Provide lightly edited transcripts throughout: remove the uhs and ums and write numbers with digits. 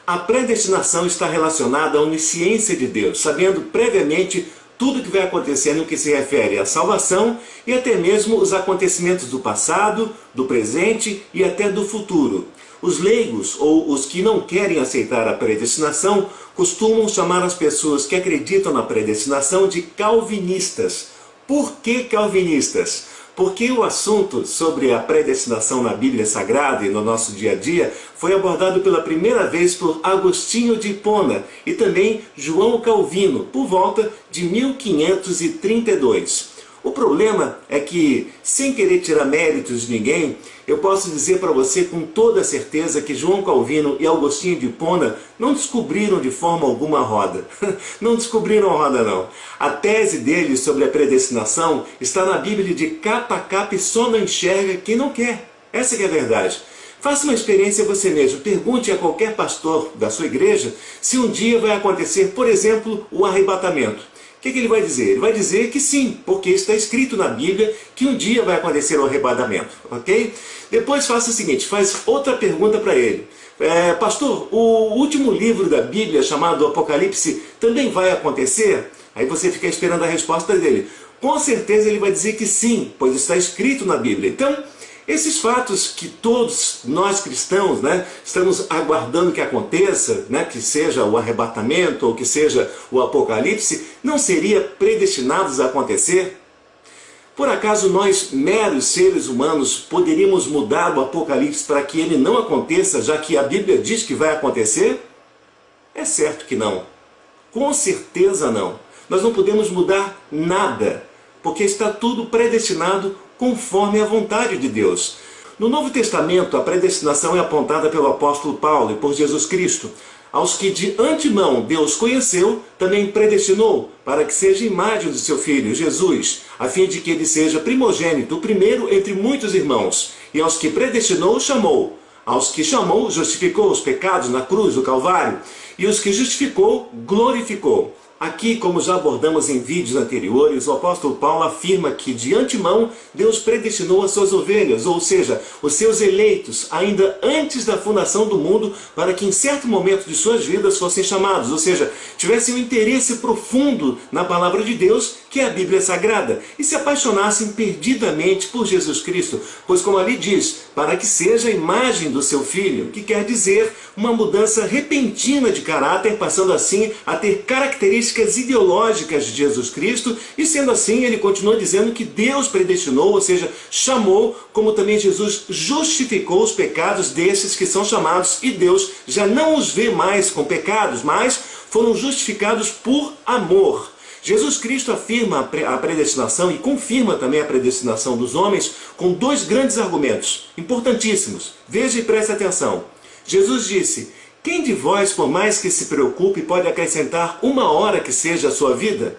A predestinação está relacionada à onisciência de Deus, sabendo previamente tudo o que vai acontecer no que se refere à salvação e até mesmo os acontecimentos do passado, do presente e até do futuro. Os leigos, ou os que não querem aceitar a predestinação, costumam chamar as pessoas que acreditam na predestinação de calvinistas. Por que calvinistas? Porque o assunto sobre a predestinação na Bíblia Sagrada e no nosso dia a dia foi abordado pela primeira vez por Agostinho de Hipona e também João Calvino, por volta de 1532. O problema é que, sem querer tirar méritos de ninguém, eu posso dizer para você com toda certeza que João Calvino e Agostinho de Hipona não descobriram de forma alguma a roda. Não descobriram a roda, não. A tese deles sobre a predestinação está na Bíblia de capa a capa e só não enxerga quem não quer. Essa que é a verdade. Faça uma experiência você mesmo. Pergunte a qualquer pastor da sua igreja se um dia vai acontecer, por exemplo, o arrebatamento. O que ele vai dizer? Ele vai dizer que sim, porque está escrito na Bíblia que um dia vai acontecer o arrebatamento, ok? Depois faça o seguinte, faz outra pergunta para ele. Pastor, o último livro da Bíblia, chamado Apocalipse, também vai acontecer? Aí você fica esperando a resposta dele. Com certeza ele vai dizer que sim, pois está escrito na Bíblia. Então, esses fatos que todos nós cristãos, estamos aguardando que aconteça, que seja o arrebatamento ou que seja o Apocalipse, não seria predestinados a acontecer? Por acaso nós, meros seres humanos, poderíamos mudar o Apocalipse para que ele não aconteça, já que a Bíblia diz que vai acontecer? É certo que não. Com certeza não. Nós não podemos mudar nada, porque está tudo predestinado conforme a vontade de Deus. No Novo Testamento, a predestinação é apontada pelo apóstolo Paulo e por Jesus Cristo. Aos que de antemão Deus conheceu, também predestinou, para que seja imagem do seu Filho, Jesus, a fim de que ele seja primogênito, o primeiro entre muitos irmãos. E aos que predestinou, chamou. Aos que chamou, justificou os pecados na cruz do Calvário. E os que justificou, glorificou. Aqui, como já abordamos em vídeos anteriores, o apóstolo Paulo afirma que de antemão Deus predestinou as suas ovelhas, ou seja, os seus eleitos, ainda antes da fundação do mundo, para que em certo momento de suas vidas fossem chamados, ou seja, tivessem um interesse profundo na palavra de Deus, que é a Bíblia Sagrada, e se apaixonassem perdidamente por Jesus Cristo, pois como ali diz, para que seja a imagem do seu Filho, que quer dizer uma mudança repentina de caráter, passando assim a ter características ideológicas de Jesus Cristo, e sendo assim ele continua dizendo que Deus predestinou, ou seja, chamou, como também Jesus justificou os pecados desses que são chamados, e Deus já não os vê mais com pecados, mas foram justificados por amor. Jesus Cristo afirma a predestinação e confirma também a predestinação dos homens com dois grandes argumentos, importantíssimos. Veja e preste atenção. Jesus disse: quem de vós, por mais que se preocupe, pode acrescentar uma hora que seja a sua vida?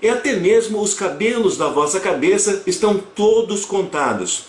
E até mesmo os cabelos da vossa cabeça estão todos contados.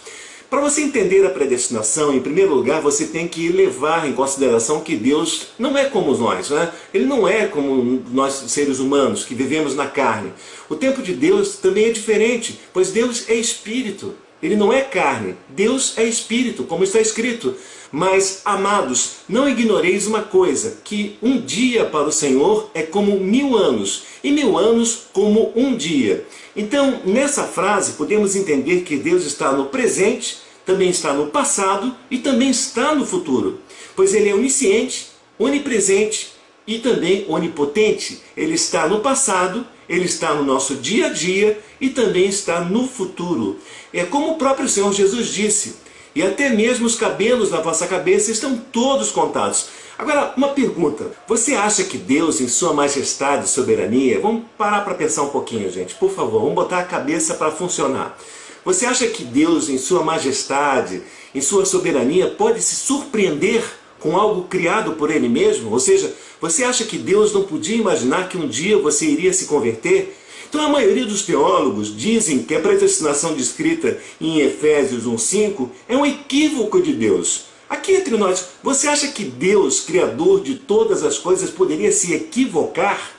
Para você entender a predestinação, em primeiro lugar, você tem que levar em consideração que Deus não é como nós, Ele não é como nós seres humanos, que vivemos na carne. O tempo de Deus também é diferente, pois Deus é espírito. Ele não é carne, Deus é espírito, como está escrito. Mas, amados, não ignoreis uma coisa, que um dia para o Senhor é como 1000 anos, e 1000 anos como um dia. Então, nessa frase, podemos entender que Deus está no presente, também está no passado e também está no futuro. Pois Ele é onisciente, onipresente e também onipotente. Ele está no passado, Ele está no nosso dia a dia e também está no futuro. É como o próprio Senhor Jesus disse: e até mesmo os cabelos da vossa cabeça estão todos contados. Agora, uma pergunta. Você acha que Deus, em sua majestade e soberania... Vamos parar para pensar um pouquinho, gente. Por favor, vamos botar a cabeça para funcionar. Você acha que Deus, em sua majestade, em sua soberania, pode se surpreender com algo criado por Ele mesmo? Ou seja, você acha que Deus não podia imaginar que um dia você iria se converter? Então a maioria dos teólogos dizem que a predestinação descrita em Efésios 1:5 é um equívoco de Deus. Aqui entre nós, você acha que Deus, Criador de todas as coisas, poderia se equivocar?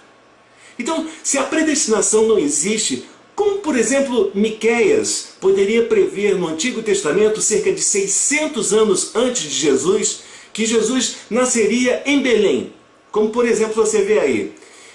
Então, se a predestinação não existe, como por exemplo Miqueias poderia prever no Antigo Testamento, cerca de 600 anos antes de Jesus, que Jesus nasceria em Belém, como por exemplo você vê aí: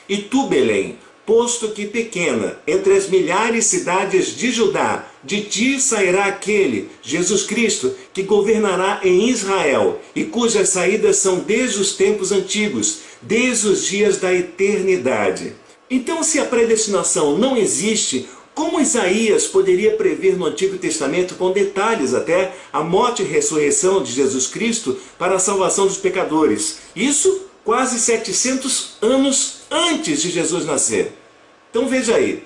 e tu, Belém, posto que pequena, entre as milhares cidades de Judá, de ti sairá aquele, Jesus Cristo, que governará em Israel, e cujas saídas são desde os tempos antigos, desde os dias da eternidade. Então, se a predestinação não existe, como Isaías poderia prever no Antigo Testamento, com detalhes até, a morte e ressurreição de Jesus Cristo para a salvação dos pecadores? Isso quase 700 anos antes de Jesus nascer. Então veja aí,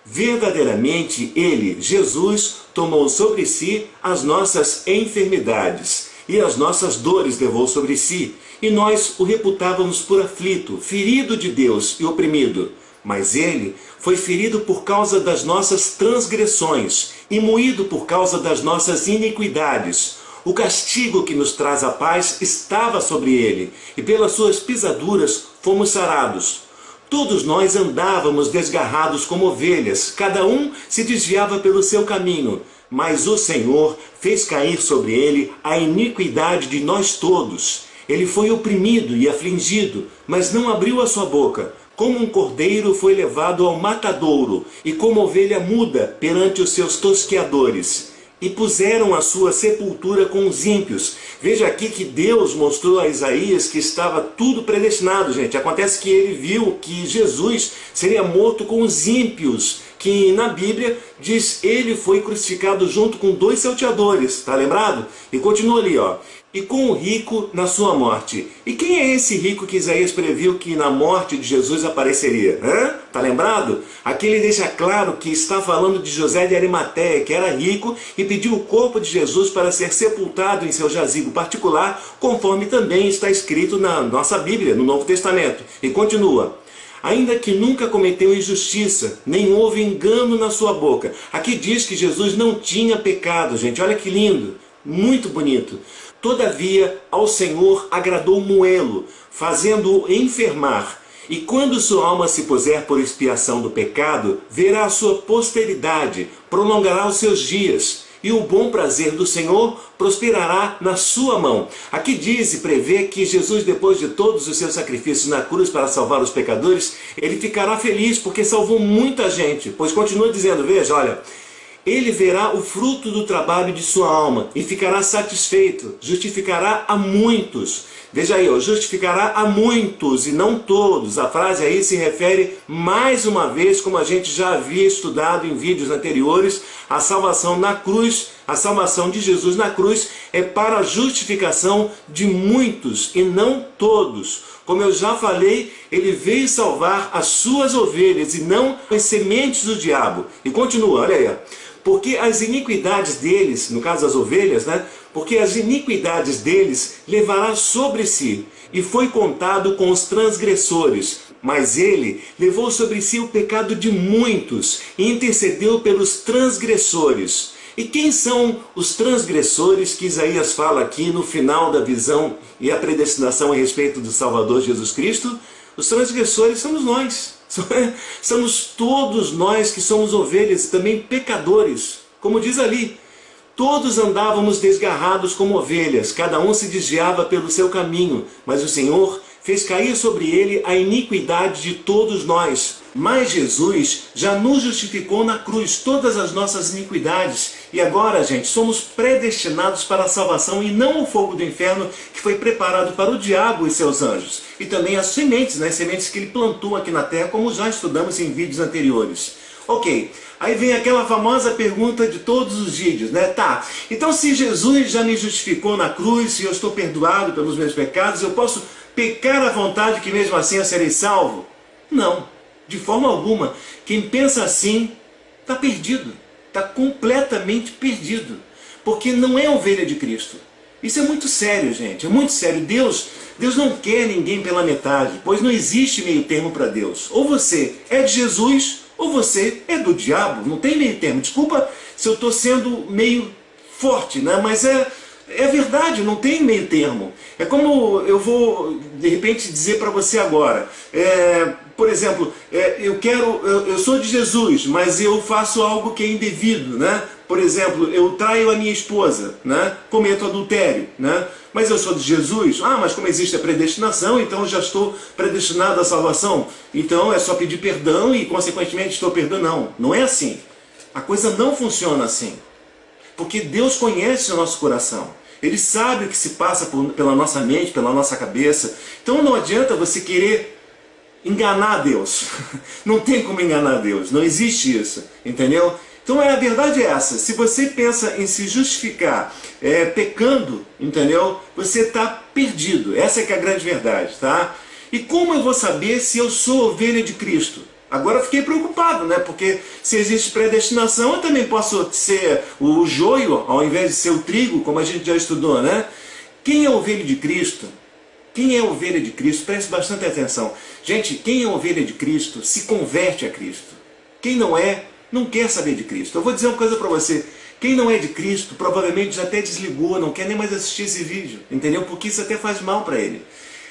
verdadeiramente Ele, Jesus, tomou sobre si as nossas enfermidades e as nossas dores levou sobre si, e nós o reputávamos por aflito, ferido de Deus e oprimido. Mas Ele foi ferido por causa das nossas transgressões e moído por causa das nossas iniquidades. O castigo que nos traz a paz estava sobre Ele, e pelas suas pisaduras fomos sarados. Todos nós andávamos desgarrados como ovelhas, cada um se desviava pelo seu caminho, mas o Senhor fez cair sobre Ele a iniquidade de nós todos. Ele foi oprimido e afligido, mas não abriu a sua boca. Como um cordeiro foi levado ao matadouro, e como ovelha muda perante os seus tosqueadores. E puseram a sua sepultura com os ímpios. Veja aqui que Deus mostrou a Isaías que estava tudo predestinado, gente. Acontece que ele viu que Jesus seria morto com os ímpios, que na Bíblia diz: ele foi crucificado junto com 2 salteadores, está lembrado? E continua ali, ó: e com o rico na sua morte. E quem é esse rico que Isaías previu que na morte de Jesus apareceria? Está lembrado? Aqui ele deixa claro que está falando de José de Arimateia, que era rico e pediu o corpo de Jesus para ser sepultado em seu jazigo particular, conforme também está escrito na nossa Bíblia, no Novo Testamento. E continua: ainda que nunca cometeu injustiça, nem houve engano na sua boca. Aqui diz que Jesus não tinha pecado, gente. Olha que lindo, muito bonito. Todavia, ao Senhor agradou moê-lo, fazendo-o enfermar. E quando sua alma se puser por expiação do pecado, verá a sua posteridade, prolongará os seus dias, e o bom prazer do Senhor prosperará na sua mão. Aqui diz e prevê que Jesus, depois de todos os seus sacrifícios na cruz para salvar os pecadores, ele ficará feliz porque salvou muita gente. Pois continua dizendo, veja, olha: ele verá o fruto do trabalho de sua alma e ficará satisfeito, justificará a muitos. Veja aí, ó, justificará a muitos e não todos. A frase aí se refere mais uma vez, como a gente já havia estudado em vídeos anteriores, a salvação na cruz, a salvação de Jesus na cruz é para a justificação de muitos e não todos. Como eu já falei, ele veio salvar as suas ovelhas e não as sementes do diabo. E continua, olha aí, ó: porque as iniquidades deles, no caso das ovelhas, né? Porque as iniquidades deles levará sobre si, e foi contado com os transgressores. Mas ele levou sobre si o pecado de muitos, e intercedeu pelos transgressores. E quem são os transgressores que Isaías fala aqui no final da visão e a predestinação a respeito do Salvador Jesus Cristo? Os transgressores somos nós. Somos todos nós que somos ovelhas e também pecadores. Como diz ali: todos andávamos desgarrados como ovelhas, cada um se desviava pelo seu caminho, mas o Senhor fez cair sobre ele a iniquidade de todos nós. Mas Jesus já nos justificou na cruz todas as nossas iniquidades. E agora, gente, somos predestinados para a salvação e não o fogo do inferno que foi preparado para o diabo e seus anjos. E também as sementes, né? Sementes que ele plantou aqui na terra, como já estudamos em vídeos anteriores. Ok, aí vem aquela famosa pergunta de todos os vídeos, né? Tá, então se Jesus já me justificou na cruz e eu estou perdoado pelos meus pecados, eu posso pecar à vontade que mesmo assim eu serei salvo? Não, de forma alguma. Quem pensa assim está perdido, está completamente perdido, porque não é ovelha de Cristo. Isso é muito sério, gente, é muito sério. Deus não quer ninguém pela metade, pois não existe meio termo para Deus. Ou você é de Jesus, ou você é do diabo, não tem meio termo. Desculpa se eu estou sendo meio forte, né? Mas é verdade, não tem meio termo. É como eu vou, de repente, dizer para você agora. Por exemplo, eu sou de Jesus, mas eu faço algo que é indevido, né? por exemplo, eu traio a minha esposa, né? Cometo adultério, né? Mas eu sou de Jesus. Ah, mas como existe a predestinação, então eu já estou predestinado à salvação. Então é só pedir perdão e, consequentemente, estou perdoando. Não, não é assim. A coisa não funciona assim. Porque Deus conhece o nosso coração. Ele sabe o que se passa pela nossa mente, pela nossa cabeça. Então não adianta você querer enganar Deus. Não tem como enganar Deus. Não existe isso. Entendeu? Então a verdade é essa. Se você pensa em se justificar pecando, entendeu? Você está perdido. Essa é que é a grande verdade, tá? E como eu vou saber se eu sou ovelha de Cristo? Agora eu fiquei preocupado, né? Porque se existe predestinação, eu também posso ser o joio ao invés de ser o trigo, como a gente já estudou, né? Quem é ovelha de Cristo? Quem é ovelha de Cristo? Preste bastante atenção. Gente, quem é ovelha de Cristo se converte a Cristo. Quem não é, não quer saber de Cristo. Eu vou dizer uma coisa para você. Quem não é de Cristo provavelmente já até desligou, não quer nem mais assistir esse vídeo, entendeu? Porque isso até faz mal para ele.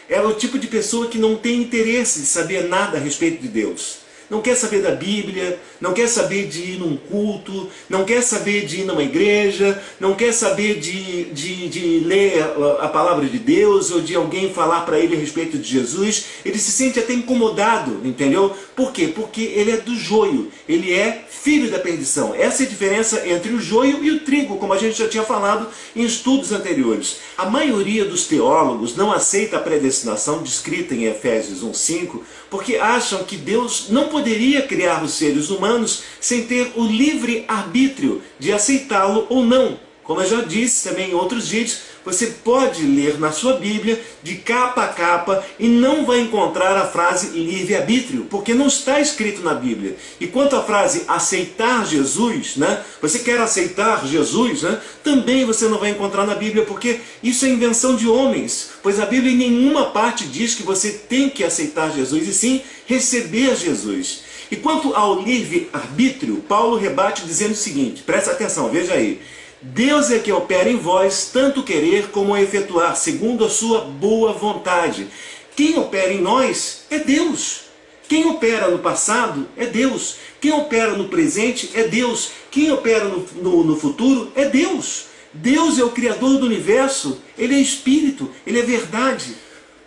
É o tipo de pessoa que não tem interesse de saber nada a respeito de Deus. Não quer saber da Bíblia, não quer saber de ir num culto, não quer saber de ir numa igreja, não quer saber de ler a palavra de Deus ou de alguém falar para ele a respeito de Jesus. Ele se sente até incomodado, entendeu? Por quê? Porque ele é do joio, ele é filho da perdição. Essa é a diferença entre o joio e o trigo, como a gente já tinha falado em estudos anteriores. A maioria dos teólogos não aceita a predestinação descrita em Efésios 1:5, porque acham que Deus não poderia criar os seres humanos sem ter o livre arbítrio de aceitá-lo ou não. Como eu já disse também em outros vídeos, você pode ler na sua Bíblia de capa a capa e não vai encontrar a frase livre-arbítrio, porque não está escrito na Bíblia. E quanto à frase aceitar Jesus, né? Você quer aceitar Jesus, né? Também você não vai encontrar na Bíblia, porque isso é invenção de homens. Pois a Bíblia em nenhuma parte diz que você tem que aceitar Jesus, e sim receber Jesus. E quanto ao livre-arbítrio, Paulo rebate dizendo o seguinte, presta atenção, veja aí. Deus é que opera em vós tanto querer como efetuar, segundo a sua boa vontade. Quem opera em nós é Deus. Quem opera no passado é Deus. Quem opera no presente é Deus. Quem opera no futuro é Deus. Deus é o Criador do universo. Ele é Espírito. Ele é verdade.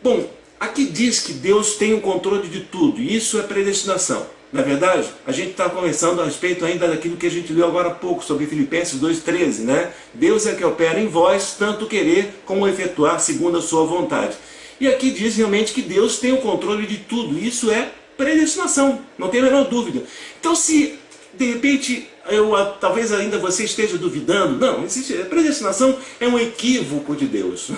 Bom, aqui diz que Deus tem o controle de tudo. E isso é predestinação. Na verdade, a gente está conversando a respeito ainda daquilo que a gente leu agora há pouco, sobre Filipenses 2,13, né? Deus é que opera em vós, tanto querer como efetuar segundo a sua vontade. E aqui diz realmente que Deus tem o controle de tudo. Isso é predestinação, não tem a menor dúvida. Então, se de repente talvez ainda você esteja duvidando, não, existe, a predestinação é um equívoco de Deus.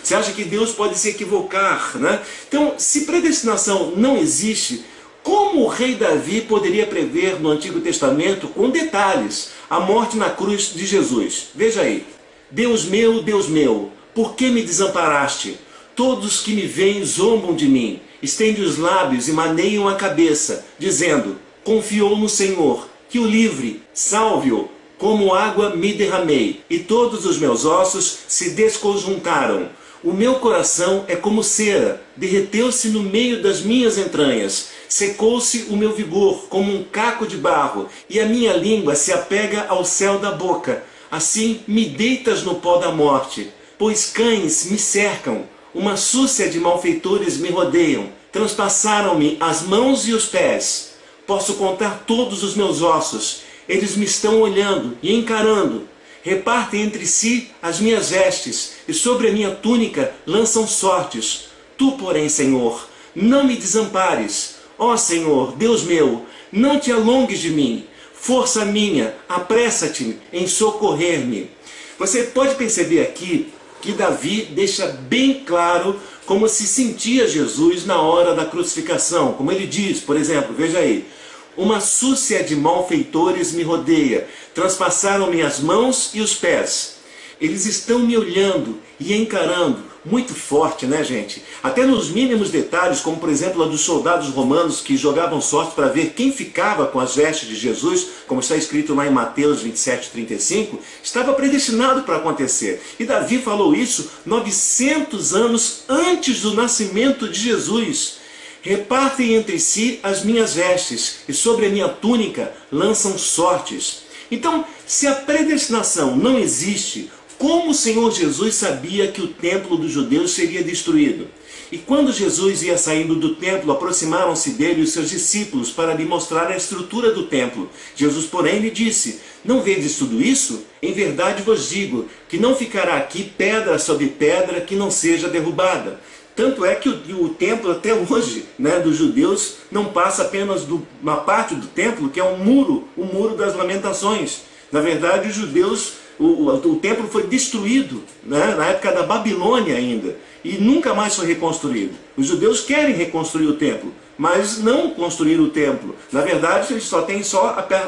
Você acha que Deus pode se equivocar, né? Então, se predestinação não existe, como o rei Davi poderia prever no Antigo Testamento, com detalhes, a morte na cruz de Jesus? Veja aí. Deus meu, por que me desamparaste? Todos que me veem zombam de mim, estendem os lábios e maneiam a cabeça, dizendo, confiou no Senhor, que o livre, salve-o, como água me derramei, e todos os meus ossos se desconjuntaram. O meu coração é como cera, derreteu-se no meio das minhas entranhas, secou-se o meu vigor como um caco de barro, e a minha língua se apega ao céu da boca. Assim me deitas no pó da morte, pois cães me cercam, uma súcia de malfeitores me rodeiam, transpassaram-me as mãos e os pés. Posso contar todos os meus ossos, eles me estão olhando e encarando. Repartem entre si as minhas vestes, e sobre a minha túnica lançam sortes. Tu, porém, Senhor, não me desampares. Ó Senhor, Deus meu, não te alongues de mim. Força minha, apressa-te em socorrer-me. Você pode perceber aqui que Davi deixa bem claro como se sentia Jesus na hora da crucificação. Como ele diz, por exemplo, veja aí. Uma súcia de malfeitores me rodeia, transpassaram-me as mãos e os pés. Eles estão me olhando e encarando. Muito forte, né, gente? Até nos mínimos detalhes, como por exemplo a dos soldados romanos que jogavam sorte para ver quem ficava com as vestes de Jesus, como está escrito lá em Mateus 27:35, estava predestinado para acontecer. E Davi falou isso 900 anos antes do nascimento de Jesus. Repartem entre si as minhas vestes, e sobre a minha túnica lançam sortes. Então, se a predestinação não existe, como o Senhor Jesus sabia que o templo dos judeus seria destruído? E quando Jesus ia saindo do templo, aproximaram-se dele os seus discípulos para lhe mostrar a estrutura do templo. Jesus, porém, lhe disse: não vedes tudo isso? Em verdade vos digo que não ficará aqui pedra sobre pedra que não seja derrubada. Tanto é que o templo até hoje, né, dos judeus, não passa apenas de uma parte do templo, que é o muro das lamentações. Na verdade, os judeus, o templo foi destruído, né, na época da Babilônia ainda, e nunca mais foi reconstruído. Os judeus querem reconstruir o templo, mas não construir o templo. Na verdade, eles só têm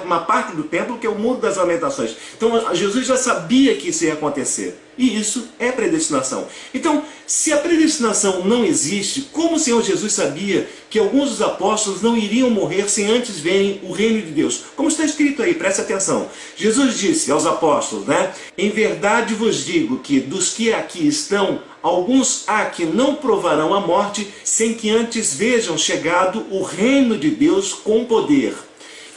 uma parte do templo, que é o muro das lamentações. Então, Jesus já sabia que isso ia acontecer. E isso é predestinação. Então, se a predestinação não existe, como o Senhor Jesus sabia que alguns dos apóstolos não iriam morrer sem antes verem o reino de Deus? Como está escrito aí, preste atenção. Jesus disse aos apóstolos, né? Em verdade vos digo que dos que aqui estão, alguns há que não provarão a morte sem que antes vejam chegado o reino de Deus com poder.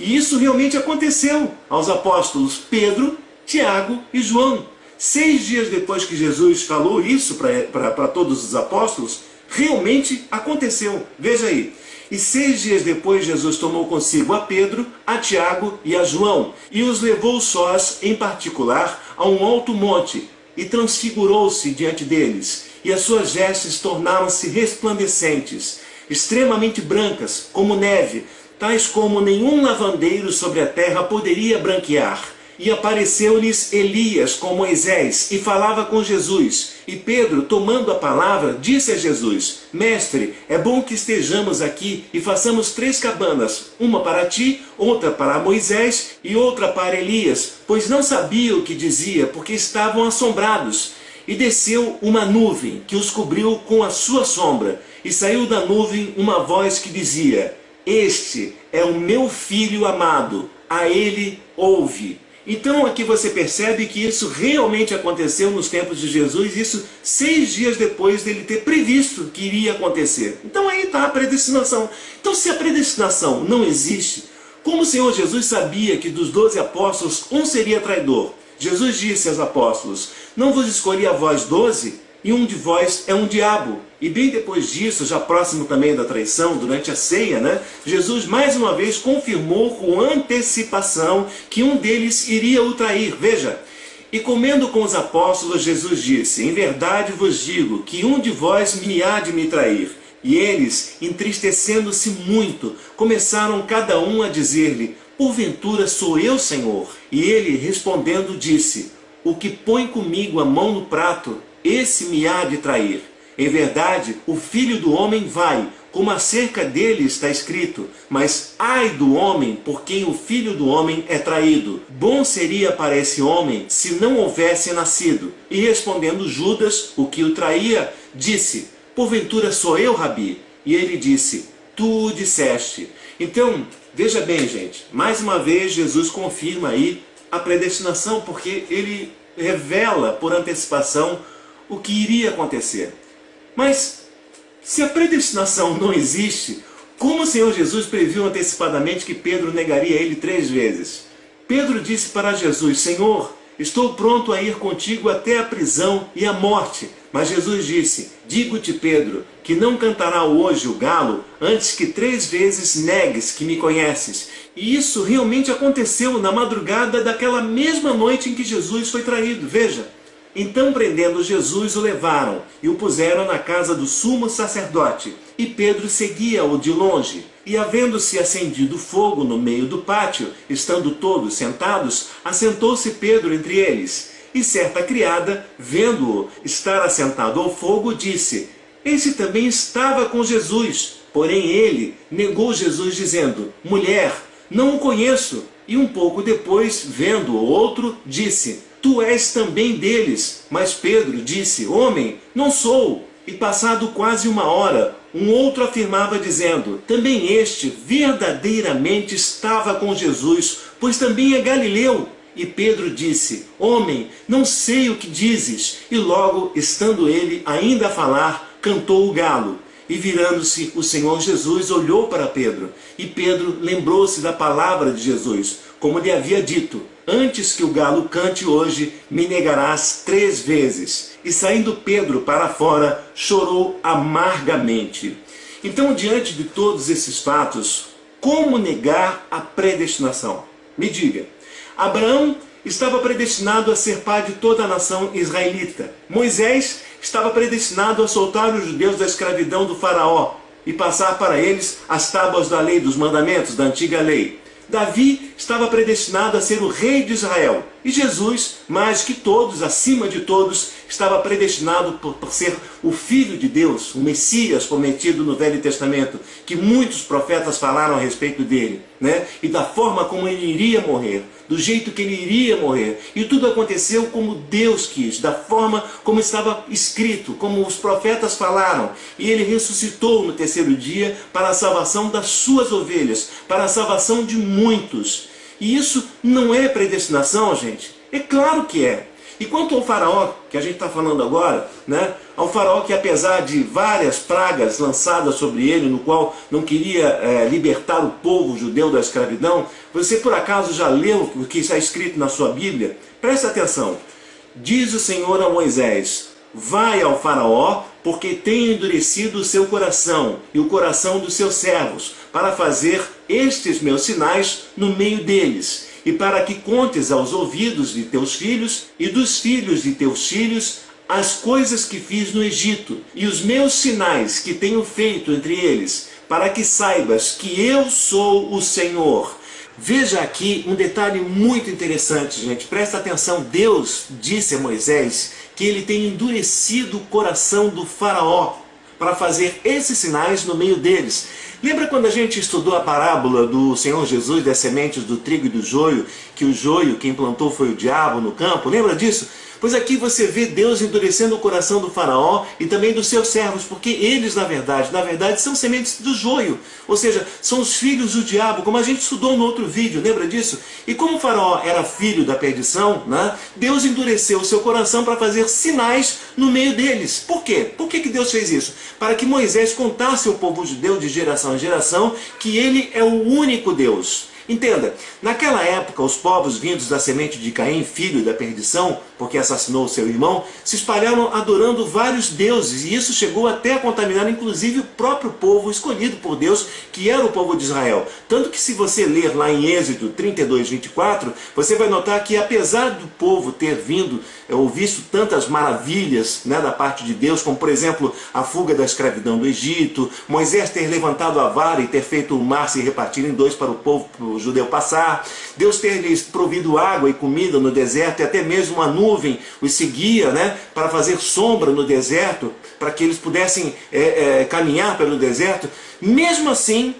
E isso realmente aconteceu aos apóstolos Pedro, Tiago e João. 6 dias depois que Jesus falou isso para todos os apóstolos, realmente aconteceu. Veja aí. E 6 dias depois Jesus tomou consigo a Pedro, a Tiago e a João, e os levou sós, em particular, a um alto monte, e transfigurou-se diante deles, e as suas vestes tornaram-se resplandecentes, extremamente brancas, como neve, tais como nenhum lavandeiro sobre a terra poderia branquear. E apareceu-lhes Elias com Moisés, e falava com Jesus. E Pedro, tomando a palavra, disse a Jesus: Mestre, é bom que estejamos aqui e façamos 3 cabanas, uma para ti, outra para Moisés e outra para Elias, pois não sabiam o que dizia, porque estavam assombrados. E desceu uma nuvem, que os cobriu com a sua sombra, e saiu da nuvem uma voz que dizia: Este é o meu filho amado, a ele ouve. Então aqui você percebe que isso realmente aconteceu nos tempos de Jesus, isso 6 dias depois dele ter previsto que iria acontecer. Então aí está a predestinação. Então se a predestinação não existe, como o Senhor Jesus sabia que dos 12 apóstolos um seria traidor? Jesus disse aos apóstolos: não vos escolhi a vós 12? E um de vós é um diabo. E bem depois disso, já próximo também da traição, durante a ceia, né, Jesus mais uma vez confirmou com antecipação que um deles iria o trair. Veja, e comendo com os apóstolos, Jesus disse: em verdade vos digo que um de vós me há de me trair. E eles, entristecendo-se muito, começaram cada um a dizer-lhe: porventura sou eu, Senhor? E ele, respondendo, disse: o que põe comigo a mão no prato, esse me há de trair. Em verdade, o Filho do Homem vai, como acerca dele está escrito, mas ai do homem por quem o Filho do Homem é traído. Bom seria para esse homem se não houvesse nascido. E respondendo Judas, o que o traía, disse: porventura sou eu, Rabi? E ele disse: tu o disseste. Então, veja bem, gente, mais uma vez Jesus confirma aí a predestinação, porque ele revela por antecipação o que iria acontecer. Mas, se a predestinação não existe, como o Senhor Jesus previu antecipadamente que Pedro negaria ele 3 vezes? Pedro disse para Jesus: Senhor, estou pronto a ir contigo até a prisão e a morte. Mas Jesus disse: digo-te, Pedro, que não cantará hoje o galo antes que 3 vezes negues que me conheces. E isso realmente aconteceu na madrugada daquela mesma noite em que Jesus foi traído. Veja. Então, prendendo Jesus, o levaram e o puseram na casa do sumo sacerdote. E Pedro seguia-o de longe. E havendo-se acendido fogo no meio do pátio, estando todos sentados, assentou-se Pedro entre eles. E certa criada, vendo-o estar assentado ao fogo, disse: esse também estava com Jesus. Porém ele negou Jesus, dizendo: mulher, não o conheço. E um pouco depois, vendo o outro, disse: tu és também deles. Mas Pedro disse: homem, não sou. E passado quase 1 hora, um outro afirmava, dizendo: também este verdadeiramente estava com Jesus, pois também é galileu. E Pedro disse: homem, não sei o que dizes. E logo, estando ele ainda a falar, cantou o galo. E virando-se o Senhor Jesus olhou para Pedro, e Pedro lembrou-se da palavra de Jesus, como lhe havia dito: antes que o galo cante hoje, me negarás 3 vezes. E saindo Pedro para fora, chorou amargamente. Então, diante de todos esses fatos, como negar a predestinação? Me diga. Abraão estava predestinado a ser pai de toda a nação israelita. Moisés estava predestinado a soltar os judeus da escravidão do faraó e passar para eles as tábuas da lei, dos mandamentos, da antiga lei. Davi estava predestinado a ser o rei de Israel. E Jesus, mais que todos, acima de todos, estava predestinado por ser o Filho de Deus, o Messias prometido no Velho Testamento, que muitos profetas falaram a respeito dele, né? E da forma como ele iria morrer, do jeito que ele iria morrer. E tudo aconteceu como Deus quis, da forma como estava escrito, como os profetas falaram. E ele ressuscitou no 3º dia para a salvação das suas ovelhas, para a salvação de muitos. E isso não é predestinação, gente? É claro que é. E quanto ao faraó, que a gente está falando agora, né? Ao faraó que, apesar de várias pragas lançadas sobre ele, no qual não queria libertar o povo judeu da escravidão, você por acaso já leu o que está escrito na sua Bíblia? Preste atenção. Diz o Senhor a Moisés: vai ao faraó, porque tenho endurecido o seu coração e o coração dos seus servos, para fazer estes meus sinais no meio deles, e para que contes aos ouvidos de teus filhos e dos filhos de teus filhos as coisas que fiz no Egito, e os meus sinais que tenho feito entre eles, para que saibas que eu sou o Senhor. Veja aqui um detalhe muito interessante, gente. Presta atenção. Deus disse a Moisés que ele tem endurecido o coração do faraó para fazer esses sinais no meio deles. Lembra quando a gente estudou a parábola do Senhor Jesus das sementes do trigo e do joio, que o joio quem plantou foi o diabo no campo? Lembra disso? Pois aqui você vê Deus endurecendo o coração do faraó e também dos seus servos, porque eles, na verdade, são sementes do joio. Ou seja, são os filhos do diabo, como a gente estudou no outro vídeo, lembra disso? E como o faraó era filho da perdição, né, Deus endureceu o seu coração para fazer sinais no meio deles. Por quê? Por que Deus fez isso? Para que Moisés contasse ao povo judeu de geração em geração que ele é o único Deus. Entenda, naquela época os povos vindos da semente de Caim, filho da perdição, porque assassinou seu irmão, se espalharam adorando vários deuses, e isso chegou até a contaminar inclusive o próprio povo escolhido por Deus, que era o povo de Israel. Tanto que se você ler lá em Êxodo 32, 24, você vai notar que apesar do povo ter vindo ou visto tantas maravilhas, né, da parte de Deus, como por exemplo a fuga da escravidão do Egito, Moisés ter levantado a vara e ter feito o mar se repartir em 2 para o povo, para o judeu passar, Deus ter lhes provido água e comida no deserto, e até mesmo uma nuvem os seguia, né, para fazer sombra no deserto, para que eles pudessem caminhar pelo deserto. Mesmo assim,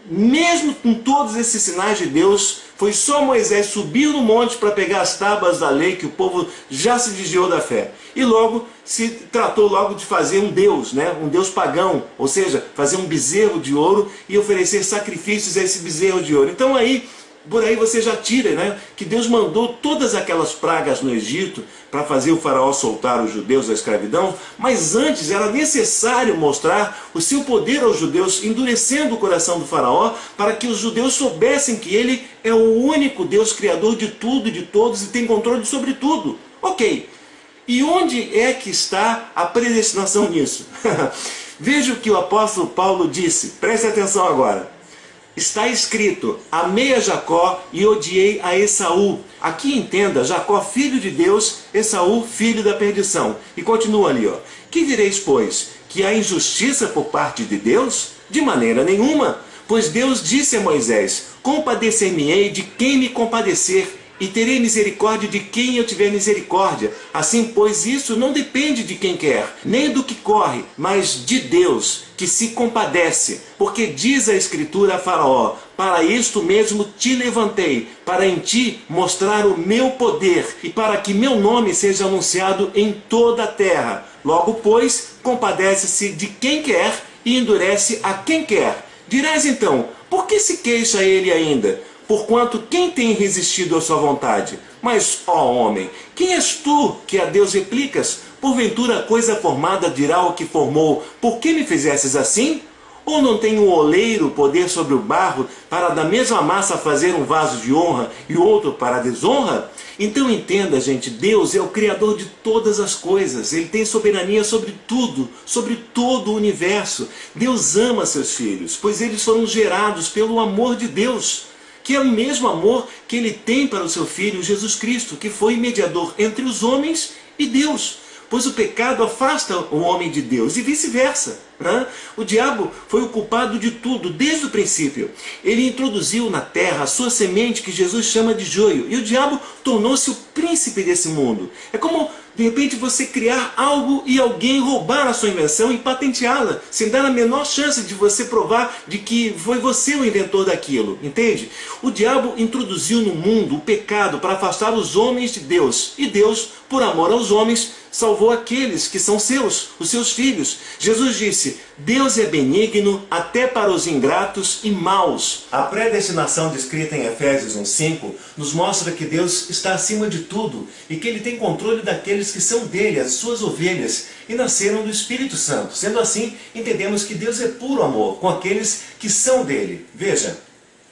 mesmo com todos esses sinais de Deus, foi só Moisés subir no monte para pegar as tábuas da lei que o povo já se desviou da fé. E logo se tratou logo de fazer um deus, né? Um deus pagão, ou seja, fazer um bezerro de ouro e oferecer sacrifícios a esse bezerro de ouro. Então por aí você já tira, né, que Deus mandou todas aquelas pragas no Egito para fazer o faraó soltar os judeus da escravidão, mas antes era necessário mostrar o seu poder aos judeus, endurecendo o coração do faraó, para que os judeus soubessem que ele é o único Deus criador de tudo e de todos e tem controle sobre tudo. Ok, e onde é que está a predestinação nisso? Veja o que o apóstolo Paulo disse, preste atenção agora. Está escrito: amei a Jacó e odiei a Esaú. Aqui entenda, Jacó filho de Deus, Esaú filho da perdição. E continua ali, ó. Que direis, pois? Que há injustiça por parte de Deus? De maneira nenhuma. Pois Deus disse a Moisés: compadecer-me-ei de quem me compadecer, e terei misericórdia de quem eu tiver misericórdia. Assim, pois, isso não depende de quem quer, nem do que corre, mas de Deus, que se compadece. Porque diz a Escritura a Faraó: para isto mesmo te levantei, para em ti mostrar o meu poder, e para que meu nome seja anunciado em toda a terra. Logo, pois, compadece-se de quem quer e endurece a quem quer. Dirás então: por que se queixa ele ainda? Porquanto quem tem resistido à sua vontade? Mas, ó homem, quem és tu que a Deus replicas? Porventura a coisa formada dirá ao que formou, por que me fizestes assim? Ou não tem o oleiro poder sobre o barro para da mesma massa fazer um vaso de honra e outro para a desonra? Então entenda, gente, Deus é o Criador de todas as coisas. Ele tem soberania sobre tudo, sobre todo o universo. Deus ama seus filhos, pois eles foram gerados pelo amor de Deus, que é o mesmo amor que Ele tem para o seu Filho Jesus Cristo, que foi mediador entre os homens e Deus. Pois o pecado afasta o homem de Deus e vice-versa. O diabo foi o culpado de tudo desde o princípio. Ele introduziu na terra a sua semente que Jesus chama de joio. E o diabo tornou-se o príncipe desse mundo. É como, de repente, você criar algo e alguém roubar a sua invenção e patenteá-la, sem dar a menor chance de você provar de que foi você o inventor daquilo. Entende? O diabo introduziu no mundo o pecado para afastar os homens de Deus. E Deus, por amor aos homens, salvou aqueles que são seus, os seus filhos. Jesus disse: Deus é benigno até para os ingratos e maus. A predestinação descrita em Efésios 1:5 nos mostra que Deus está acima de tudo e que Ele tem controle daqueles que são dele, as suas ovelhas, e nasceram do Espírito Santo. Sendo assim, entendemos que Deus é puro amor com aqueles que são dele. Veja: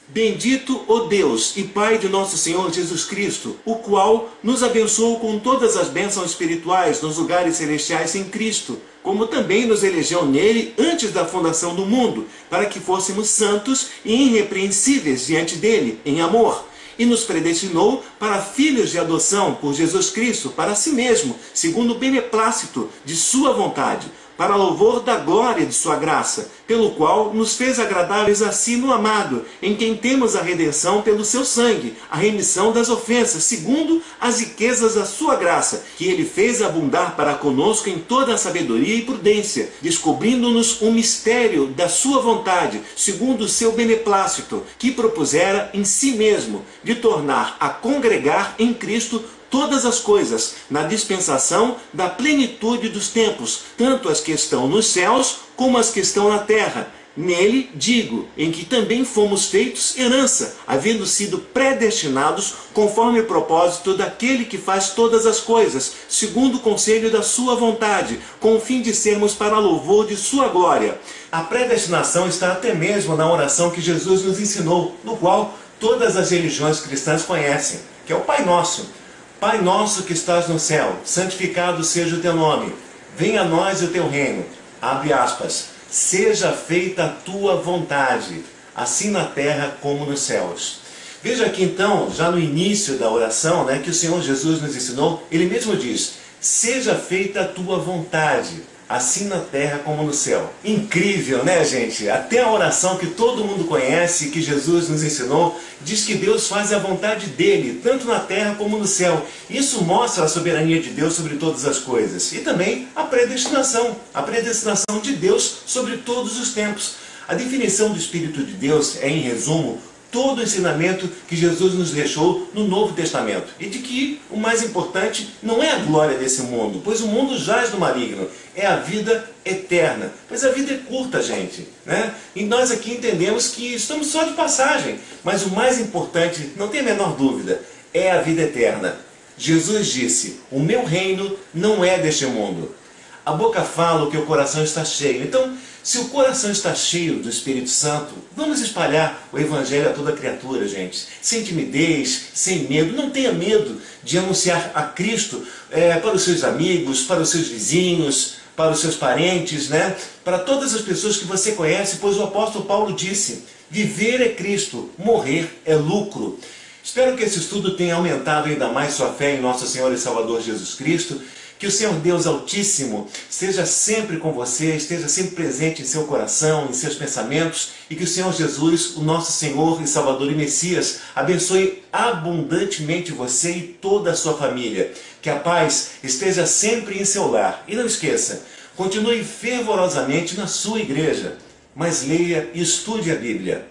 bendito o Deus e Pai de nosso Senhor Jesus Cristo, o qual nos abençoou com todas as bênçãos espirituais nos lugares celestiais em Cristo, como também nos elegeu nele antes da fundação do mundo, para que fôssemos santos e irrepreensíveis diante dele, em amor. E nos predestinou para filhos de adoção por Jesus Cristo, para si mesmo, segundo o beneplácito de sua vontade, para louvor da glória de sua graça, pelo qual nos fez agradáveis a si no amado, em quem temos a redenção pelo seu sangue, a remissão das ofensas, segundo as riquezas da sua graça, que ele fez abundar para conosco em toda a sabedoria e prudência, descobrindo-nos um mistério da sua vontade, segundo o seu beneplácito, que propusera em si mesmo, de tornar a congregar em Cristo todas as coisas, na dispensação da plenitude dos tempos, tanto as que estão nos céus, como as que estão na terra. Nele, digo, em que também fomos feitos herança, havendo sido predestinados conforme o propósito daquele que faz todas as coisas, segundo o conselho da sua vontade, com o fim de sermos para louvor de sua glória. A predestinação está até mesmo na oração que Jesus nos ensinou, no qual todas as religiões cristãs conhecem, que é o Pai Nosso. Pai nosso que estás no céu, santificado seja o teu nome. Venha a nós o teu reino. Abre aspas. Seja feita a tua vontade, assim na terra como nos céus. Veja aqui então, já no início da oração, que o Senhor Jesus nos ensinou, Ele mesmo diz: seja feita a tua vontade, assim na terra como no céu. Incrível, né, gente? Até a oração que todo mundo conhece, que Jesus nos ensinou, diz que Deus faz a vontade dele, tanto na terra como no céu. Isso mostra a soberania de Deus sobre todas as coisas. E também a predestinação de Deus sobre todos os tempos. A definição do Espírito de Deus é, em resumo, todo o ensinamento que Jesus nos deixou no Novo Testamento. E de que o mais importante não é a glória desse mundo, pois o mundo jaz no maligno, é a vida eterna. Pois a vida é curta, gente, E nós aqui entendemos que estamos só de passagem, mas o mais importante, não tem a menor dúvida, é a vida eterna. Jesus disse: o meu reino não é deste mundo. A boca fala o que o coração está cheio. Então, se o coração está cheio do Espírito Santo, vamos espalhar o Evangelho a toda criatura, gente. Sem timidez, sem medo. Não tenha medo de anunciar a Cristo para os seus amigos, para os seus vizinhos, para os seus parentes, para todas as pessoas que você conhece, pois o apóstolo Paulo disse: viver é Cristo, morrer é lucro. Espero que esse estudo tenha aumentado ainda mais sua fé em nosso Senhor e Salvador Jesus Cristo. Que o Senhor Deus Altíssimo esteja sempre com você, esteja sempre presente em seu coração, em seus pensamentos, e que o Senhor Jesus, o nosso Senhor e Salvador e Messias, abençoe abundantemente você e toda a sua família. Que a paz esteja sempre em seu lar. E não esqueça, continue fervorosamente na sua igreja, mas leia e estude a Bíblia.